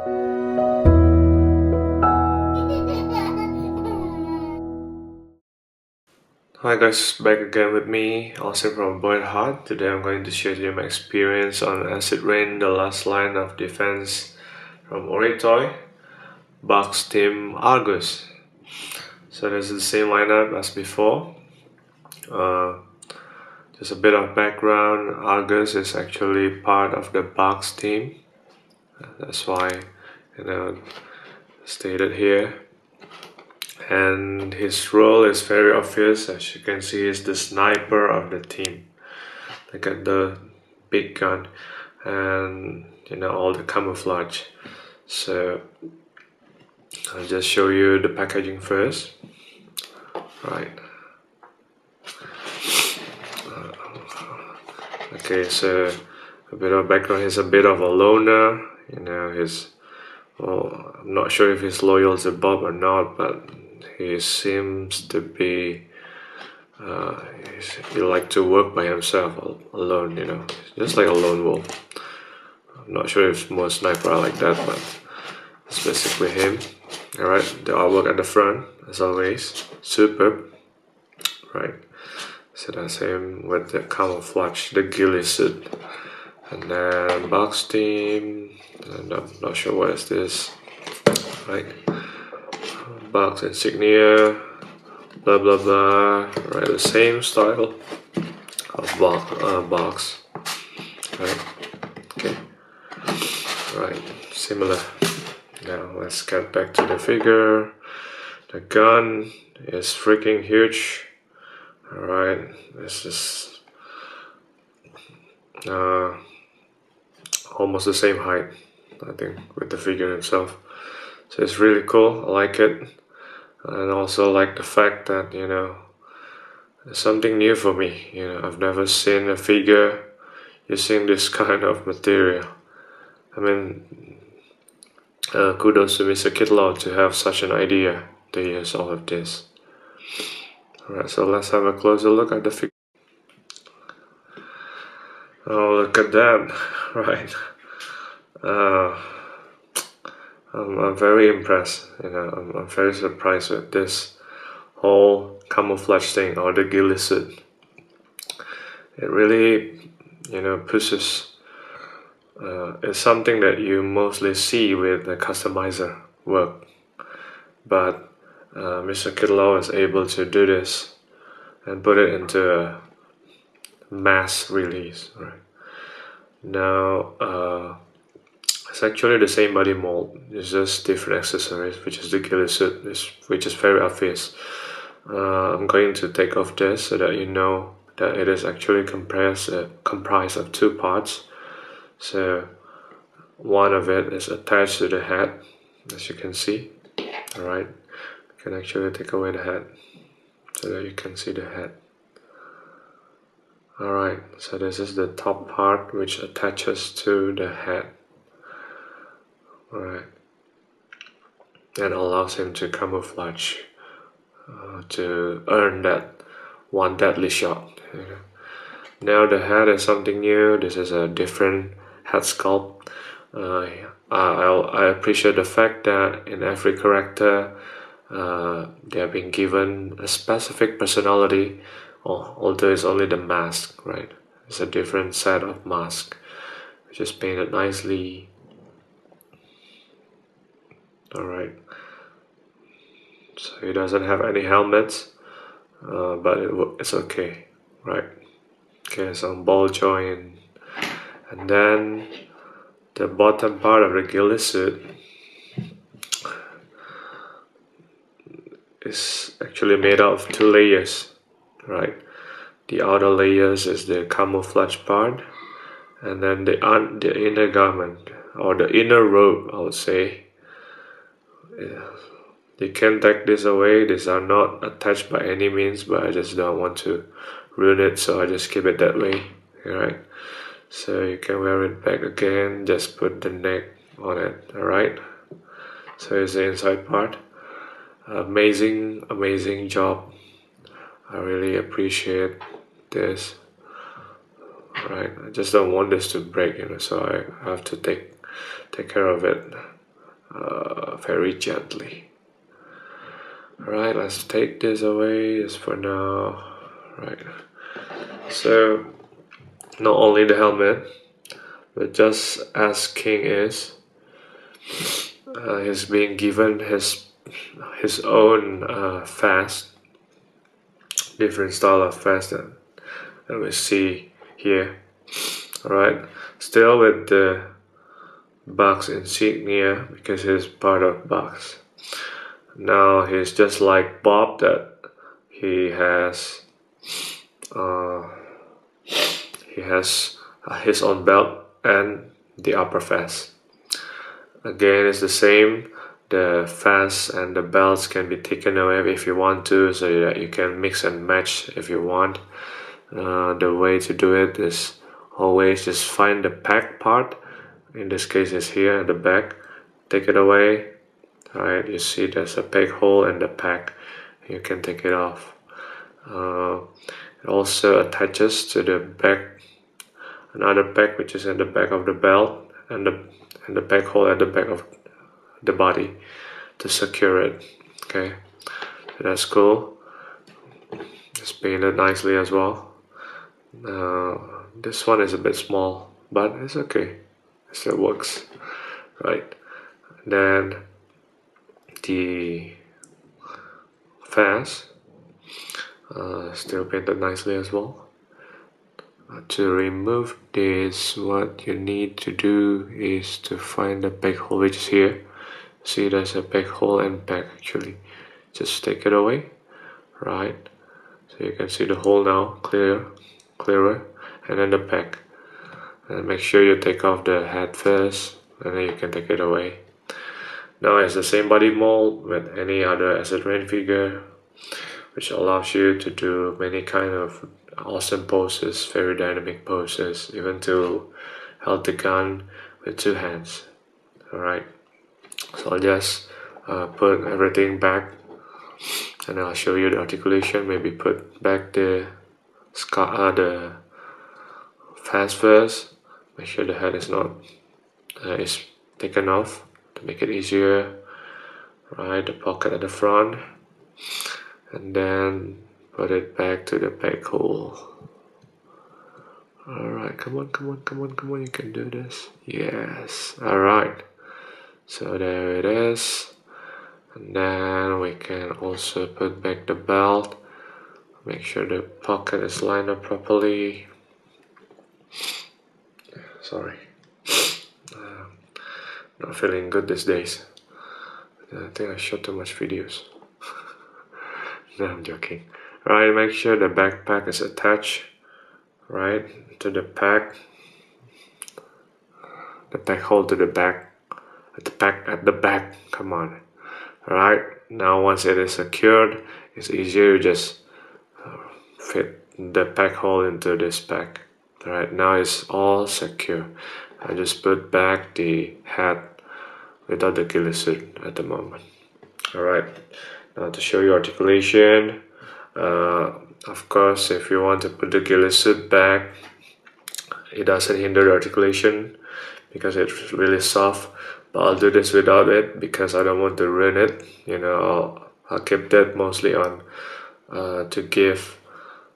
Hi guys, back again with me, Austin from Boyd Heart. Today I'm going to share with you my experience on Acid Rain, the last line of defense from Oratoy, Bucks Team Argus. So this is the same lineup as before. Just a bit of background, Argus is actually part of the Bucks team. That's why, stated here. And his role is very obvious. As you can see, he's the sniper of the team. Look at the big gun and all the camouflage. So I'll just show you the packaging first. Right. Okay, so a bit of background. He's a bit of a loner. I'm not sure if he's loyal to Bob or not, but he seems to be. He like to work by himself, alone. Just like a lone wolf. I'm not sure if most snipers are like that, but it's basically him. Alright, the artwork at the front, as always, superb. Right, so that's him with the camouflage, the ghillie suit. And then box team, and I'm not sure what is this. Right, box insignia, blah blah blah. Right, the same style of box. Right, okay. Right, similar. Now let's get back to the figure. The gun is freaking huge. Alright, this is almost the same height, I think, with the figure himself. So it's really cool, I like it. And also like the fact that, it's something new for me. I've never seen a figure using this kind of material. I mean, kudos to Mr. Kitlow to have such an idea to use all of this. Alright, so let's have a closer look at the figure. Oh, look at that. Right. I'm very impressed. I'm very surprised with this whole camouflage thing, or the ghillie suit. It really, pushes. It's something that you mostly see with the customizer work, but Mr. Kitlow is able to do this and put it into a mass release. Right now, it's actually the same body mold. It's just different accessories, which is the ghillie suit, which is very obvious. I'm going to take off this so that you know that it is actually comprised of two parts. So one of it is attached to the head, as you can see. Alright, you can actually take away the head so that you can see the head. Alright, so this is the top part which attaches to the head. Alright, and allows him to camouflage to earn that one deadly shot. Now the head is something new. This is a different head sculpt. I appreciate the fact that in every character they have been given a specific personality, although it's only the mask, right? It's a different set of mask, which is painted nicely. Alright, so he doesn't have any helmets, but it's okay, right? Okay, some ball joint, and then the bottom part of the ghillie suit is actually made out of two layers, right? The outer layers is the camouflage part, and then the inner garment, or the inner robe, I would say. You can take this away. These are not attached by any means, but I just don't want to ruin it, so I just keep it that way. Alright, so you can wear it back again, just put the neck on it. Alright, so here's the inside part. Amazing job. I really appreciate this. Alright, I just don't want this to break, so I have to take care of it. very gently. Alright, let's take this away just for now. Right. So not only the helmet, but just as King is, he's being given his own fast, different style of fast that we see here. Alright, still with the box insignia because he's part of box. Now he's just like Bob, that he has his own belt and the upper fast. Again, it's the same. The fast and the belts can be taken away if you want to, so that you can mix and match if you want. The way to do it is always just find the pack part. In this case, it's here at the back. Take it away. Alright, you see there's a peg hole in the pack. You can take it off. It also attaches to the back, another pack which is in the back of the belt, and the peg hole at the back of the body to secure it. Okay, so that's cool. It's painted nicely as well. This one is a bit small, but it's okay. It still works, right? Then the fast, still painted nicely as well. To remove this, what you need to do is to find the peg hole which is here. See, there's a peg hole and peg actually. Just take it away, right? So you can see the hole now, clearer, and then the peg. And make sure you take off the head first, and then you can take it away. Now it's the same body mold with any other acid rain figure, which allows you to do many kind of awesome poses, very dynamic poses, even to hold the gun with 2 hands. Alright, so I'll just put everything back, and I'll show you the articulation. Maybe put back the fast first. Make sure the head is not is taken off to make it easier. Right, the pocket at the front, and then put it back to the peg hole. Alright, come on, you can do this. Yes, alright. So there it is. And then we can also put back the belt. Make sure the pocket is lined up properly. Sorry. Not feeling good these days. I think I shot too much videos. No, I'm joking. Right, make sure the backpack is attached, right, to the pack. The pack hole to the back. The pack at the back. Come on. Alright, now once it is secured, it's easier. You just fit the pack hole into this pack. Alright, now it's all secure. I just put back the hat without the ghillie suit at the moment. Alright, now to show you articulation. Of course, if you want to put the ghillie suit back, it doesn't hinder the articulation because it's really soft. But I'll do this without it because I don't want to ruin it. You know, I'll keep that mostly on to give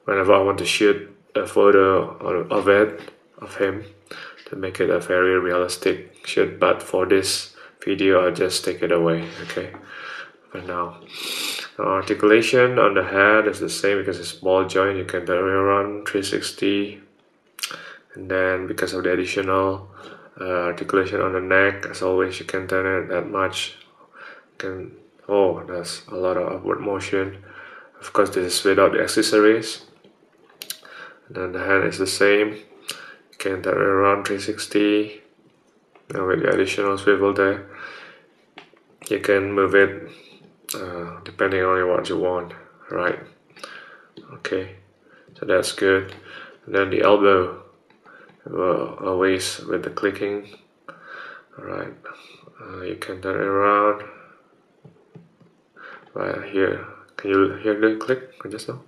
whenever I want to shoot a photo of him to make it a very realistic shoot. But for this video, I'll just take it away. Okay, for now. Articulation on the head is the same because it's ball joint. You can turn it around 360, and then because of the additional articulation on the neck, as always, you can turn it that much. Oh, that's a lot of upward motion. Of course, this is without the accessories. And then the hand is the same. You can turn it around 360. And with the additional swivel there, you can move it depending on what you want, right? Okay, so that's good. And then the elbow, always with the clicking. Alright, you can turn it around right here. Can you hear the click just now?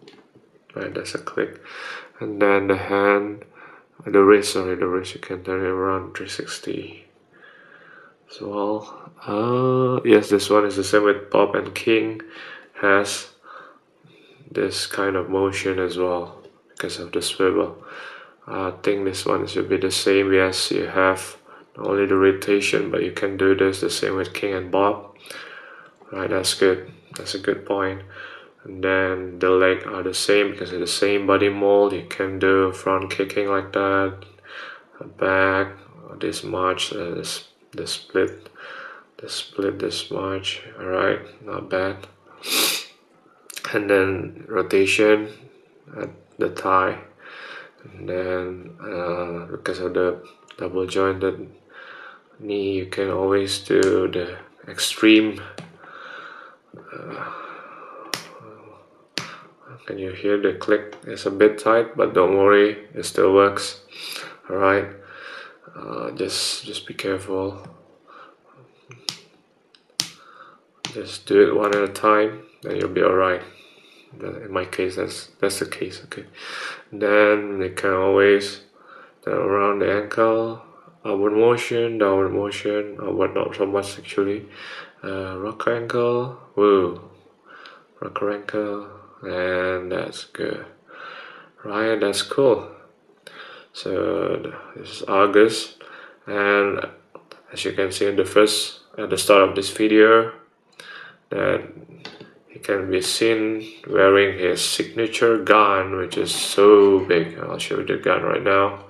Right, that's a click. And then the hand, the wrist, you can turn it around 360. as well. Yes, this one is the same with Bob, and King has this kind of motion as well because of the swivel. I think this one should be the same. Yes, you have not only the rotation, but you can do this the same with King and Bob. Right, that's good. That's a good point. And then the leg are the same because it's the same body mold. You can do front kicking like that, back, this much, the split, this much. All right, not bad. And then rotation at the thigh, and then because of the double jointed knee, you can always do the extreme. Can you hear the click? It's a bit tight, but don't worry, it still works. All right, just be careful. Just do it one at a time, then you'll be all right. In my case, that's the case. Okay, then you can always turn around the ankle, upward motion, downward motion, upward not so much actually. Rocker ankle, woo, rocker ankle, and that's good. Right, that's cool. So this is August, and as you can see in at the start of this video, that he can be seen wearing his signature gun, which is so big. I'll show you the gun right now.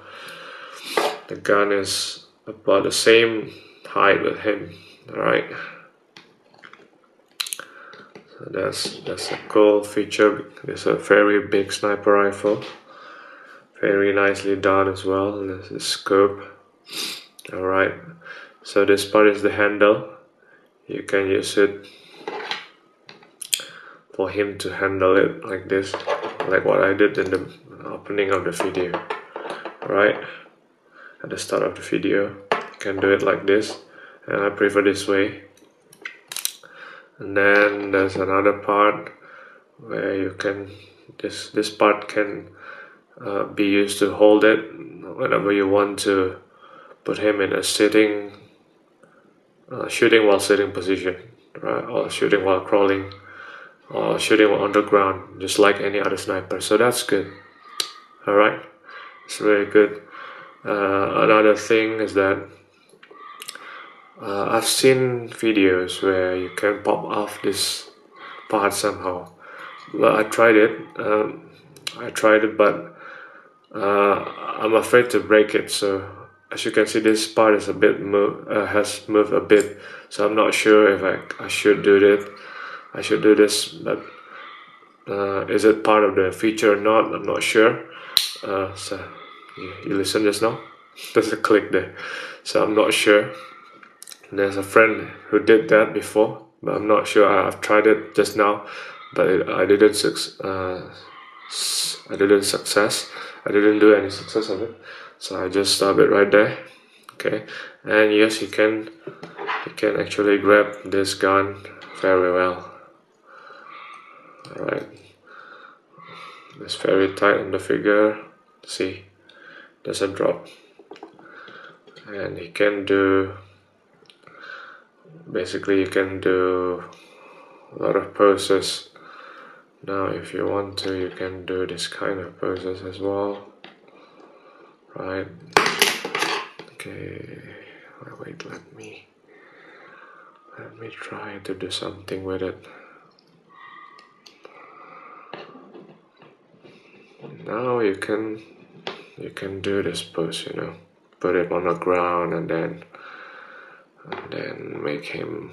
The gun is about the same height with him. All right. So that's a cool feature. It's a very big sniper rifle. Very nicely done as well. This is scope. All right. So this part is the handle. You can use it for him to handle it like this, like what I did in the opening of the video. Right at the start of the video, you can do it like this, and I prefer this way. And then there's another part where you can this part can be used to hold it whenever you want to put him in a shooting while sitting position, right? Or shooting while crawling, or shooting on the ground, just like any other sniper. So that's good. All right, it's very good. Another thing is that I've seen videos where you can pop off this part somehow. Well, I tried it, but I'm afraid to break it. So as you can see, this part is a bit has moved a bit. So I'm not sure if I should do this. I should do this, but is it part of the feature or not? I'm not sure. So you listen just now. There's a click there. So I'm not sure. There's a friend who did that before, but I'm not sure. I've tried it just now, but I didn't I didn't do any success of it. So I just stop it right there. Okay, and yes, you can actually grab this gun very well. All right, it's very tight on the figure. See, there's a drop, and you can do. Basically, you can do a lot of poses. Now, if you want to, you can do this kind of poses as well. Right? Okay. Wait, let me try to do something with it. Now you can do this pose, you know, put it on the ground and then make him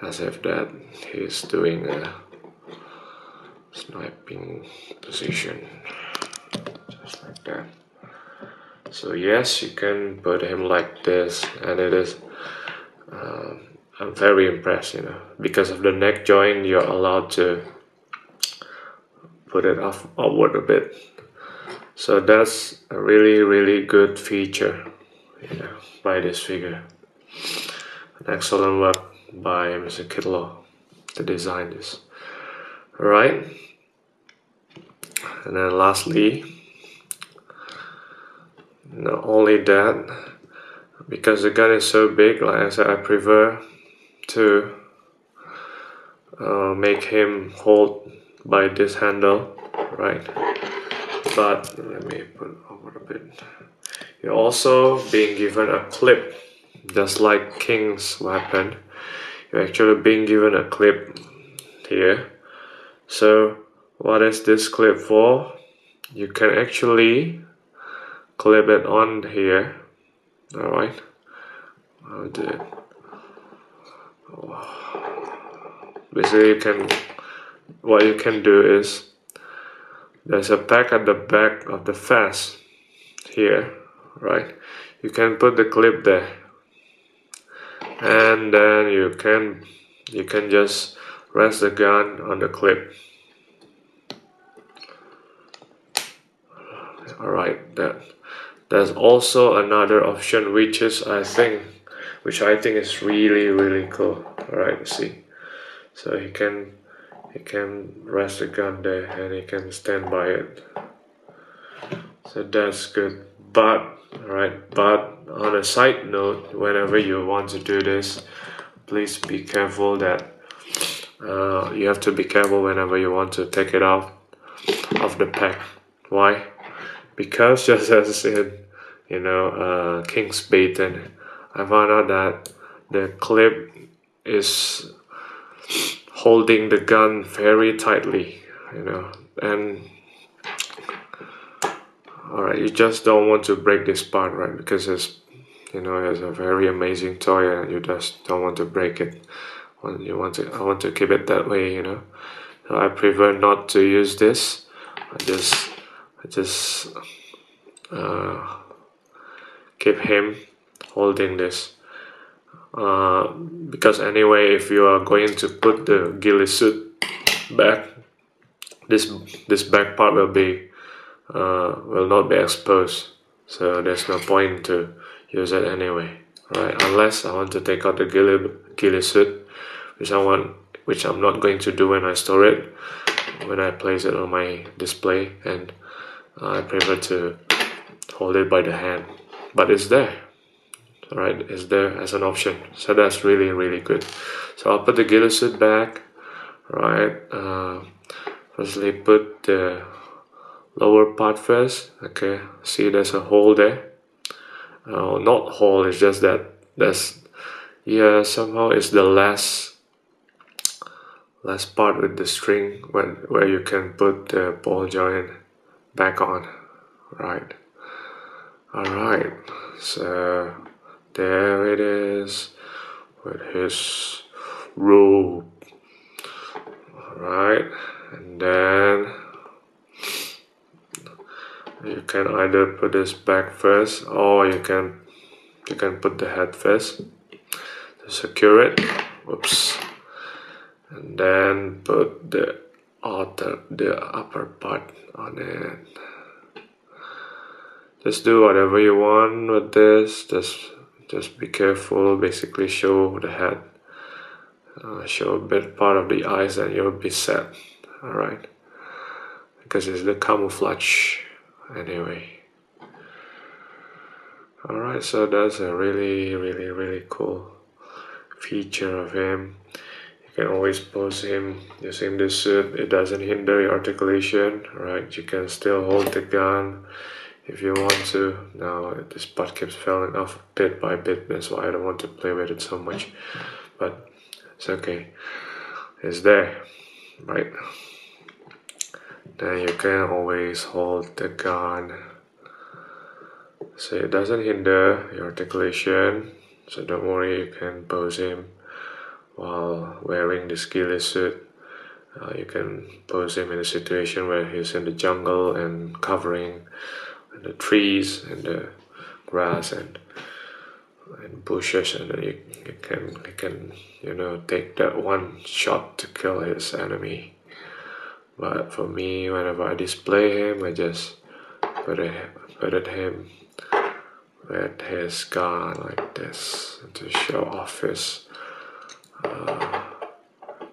as if that he's doing a sniping position, just like that. So yes, you can put him like this, and it is I'm very impressed, you know, because of the neck joint. You're allowed to put it upward a bit. So that's a really good feature, you know, by this figure. An excellent work by Mr. Ghillie to design this. Alright, and then lastly, not only that, because the gun is so big, like I said, I prefer to make him hold by this handle, right? But let me put over a bit. You're also being given a clip, just like King's weapon. You're actually being given a clip here. So what is this clip for? You can actually clip it on here. Alright, I'll do it. Basically, what you can do is, there's a pack at the back of the vest here, right? You can put the clip there, and then you can just rest the gun on the clip. Alright, there's also another option which I think is really cool. Alright, see. So he can rest the gun there and he can stand by it. So that's good. But on a side note, whenever you want to do this, please be careful that you have to be careful whenever you want to take it off of the pack. Why? Because just as in King's Baton, I found out that the clip is holding the gun very tightly, and alright, you just don't want to break this part, right? Because it's a very amazing toy and you just don't want to break it. I want to keep it that way, So I prefer not to use this. I just keep him holding this. Because anyway, if you are going to put the ghillie suit back, this back part will not be exposed, so there's no point to use it anyway, right? Unless I want to take out the ghillie suit, which I'm not going to do when I store it, when I place it on my display, and I prefer to hold it by the hand. But it's there, right? It's there as an option, so that's really good. So I'll put the ghillie suit back, right? Firstly, put the lower part first. Okay, see there's a hole there. Not hole, it's just that somehow it's the last part with the string where you can put the ball joint back on, right? Alright, so there it is with his robe. Alright, and then you can either put this back first, or you can put the head first to secure it. Whoops. And then put the upper part on it. Just do whatever you want with this. Just be careful. Basically, show the head, show a bit part of the eyes, and you'll be set. All right, because it's the camouflage anyway. All right, so that's a really cool feature of him. You can always pose him using this suit. It doesn't hinder your articulation, right? You can still hold the gun if you want to. Now this part keeps falling off bit by bit, that's why I don't want to play with it so much, but it's okay. It's there, right? Then you can always hold the gun, so it doesn't hinder your articulation. So don't worry, you can pose him while wearing this ghillie suit. You can pose him in a situation where he's in the jungle and covering the trees and the grass and bushes, and then you can take that one shot to kill his enemy. But for me, whenever I display him, I just put him with his gun like this to show off his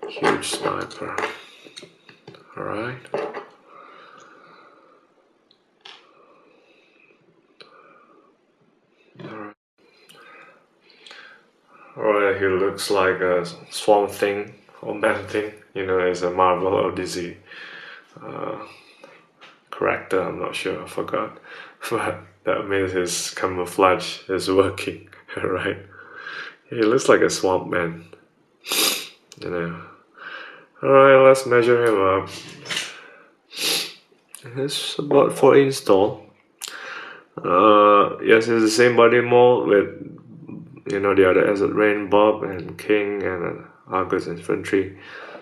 huge sniper. Alright. he looks like a Swamp Thing or Man Thing. You know, it's a Marvel or DC character. I'm not sure. I forgot, but that means his camouflage is working. Right? He looks like a swamp man. You know. All right, let's measure him up. It's about 4-inch tall. Yes, it's the same body mold with, you know, the other Asset Rain, Bob, and King, and Argus Infantry.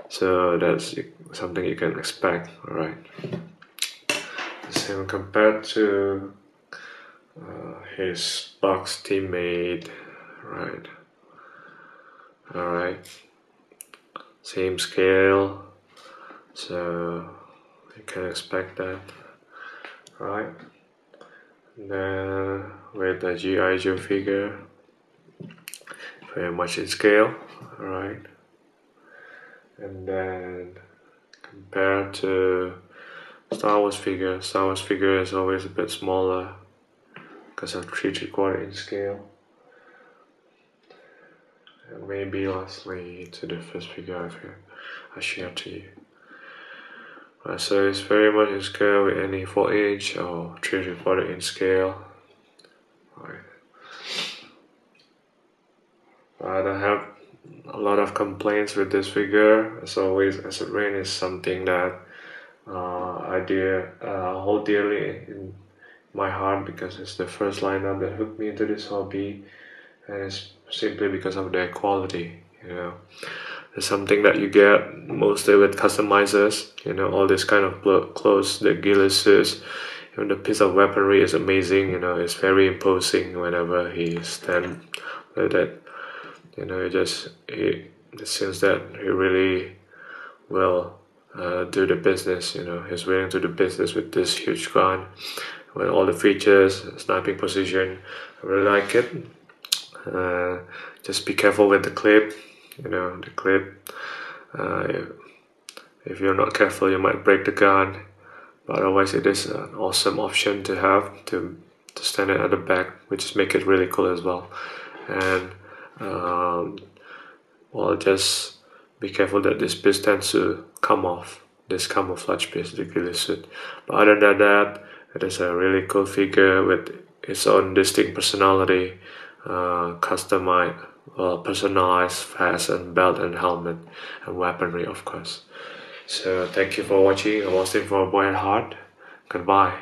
So that's something you can expect. All right. The same compared to his box teammate. Right. All right. Same scale. So you can expect that. Right. Then with the G.I. Joe figure, very much in scale, right? And then compared to Star Wars figure is always a bit smaller because of 3/4 inch scale. And maybe lastly to the first figure I shared to you. So it's very much in scale with any 4-inch or 3/4 inch scale. Right. I don't have a lot of complaints with this figure. As always, Asset Rain is something that I hold dearly in my heart because it's the first lineup that hooked me into this hobby, and it's simply because of their quality. You know, it's something that you get mostly with customizers. You know, all this kind of clothes, the Ghillie suits, even the piece of weaponry is amazing. You know, it's very imposing whenever he stands with it. You know, it seems that he really will do the business. You know, he's willing to do business with this huge gun, with all the features, sniping position. I really like it. Just be careful with the clip. You know, the clip. If you're not careful, you might break the gun. But otherwise, it is an awesome option to have to stand it at the back, which make it really cool as well. And well, just be careful that this piece tends to come off, this camouflage piece, the Ghillie suit. But other than that, it is a really cool figure with its own distinct personality, customized, personalized vest and belt and helmet and weaponry, of course. So thank you for watching. I was in for a boy at heart. Goodbye.